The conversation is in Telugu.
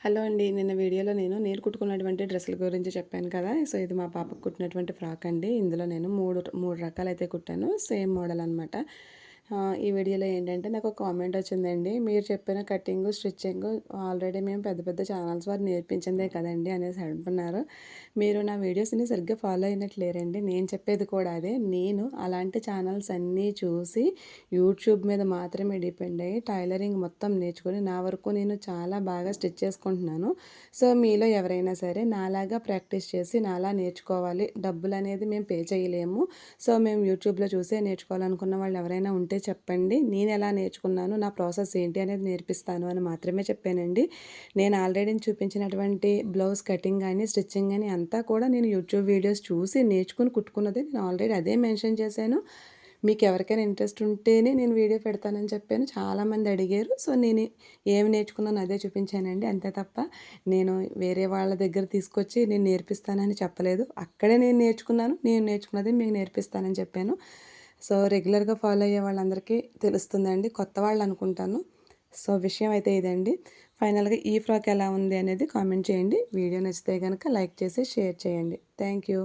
హలో అండి. నిన్న వీడియోలో నేను కుట్టుకున్నటువంటి డ్రెస్సుల గురించి చెప్పాను కదా! సో, ఇది మా పాపకు కుట్టినటువంటి ఫ్రాక్ అండి. ఇందులో నేను 3 రకాలైతే కుట్టాను. సేమ్ మోడల్ అనమాట. ఈ వీడియోలో ఏంటంటే నాకు ఒక కామెంట్ వచ్చిందండి. మీరు చెప్పిన కటింగు, స్టిచ్చింగు ఆల్రెడీ మేము పెద్ద పెద్ద ఛానల్స్ వారు నేర్పించిందే కదండీ అనేసి అంటున్నారు. మీరు నా వీడియోస్‌ని సరిగ్గా ఫాలో అయినట్టు లేరండి. నేను చెప్పేది కూడా అదే. నేను అలాంటి ఛానల్స్ అన్నీ చూసి యూట్యూబ్ మీద మాత్రమే డిపెండ్ అయ్యి టైలరింగ్ మొత్తం నేర్చుకొని నా వరకు నేను చాలా బాగా స్టిచ్ చేసుకుంటున్నాను. సో, మీలో ఎవరైనా సరే నాలాగా ప్రాక్టీస్ చేసి నాలా నేర్చుకోవాలి, డబ్బులనేది మేము పే చేయలేము. సో, మేము యూట్యూబ్‌లో చూసే నేర్చుకోవాలనుకున్న వాళ్ళు ఎవరైనా ఉంటే చెప్పండి. నేను ఎలా నేర్చుకున్నాను, నా ప్రాసెస్ ఏంటి అనేది నేర్పిస్తాను అని మాత్రమే చెప్పానండి. నేను ఆల్రెడీ చూపించినటువంటి బ్లౌజ్ కటింగ్ గానీ, స్టిచ్చింగ్ గానీ అంతా కూడా నేను యూట్యూబ్ వీడియోస్ చూసి నేర్చుకొని కుట్టుకున్నదే. నేను ఆల్రెడీ అదే మెన్షన్ చేశాను. మీకెవరికైనా ఇంట్రెస్ట్ ఉంటేనే నేను వీడియో పెడతానని చెప్పాను. చాలామంది అడిగారు. సో, నేను ఏమి నేర్చుకున్నానో అదే చూపించానండి. అంతే తప్ప నేను వేరే వాళ్ళ దగ్గర తీసుకొచ్చి నేను నేర్పిస్తానని చెప్పలేదు. అక్కడే నేను నేర్చుకున్నాను. నేను నేర్చుకున్నదే మీకు నేర్పిస్తానని చెప్పాను. సో, రెగ్యులర్‌గా ఫాలో అయ్యే వాళ్ళందరికీ తెలుస్తుందండి. కొత్త వాళ్ళనుకుంటాను. సో, విషయం అయితే ఇదండి. ఫైనల్‌గా ఈ ఫ్రాక్ ఎలా ఉంది అనేది కామెంట్ చేయండి. వీడియో నచ్చితే గనక లైక్ చేసి షేర్ చేయండి. Thank you.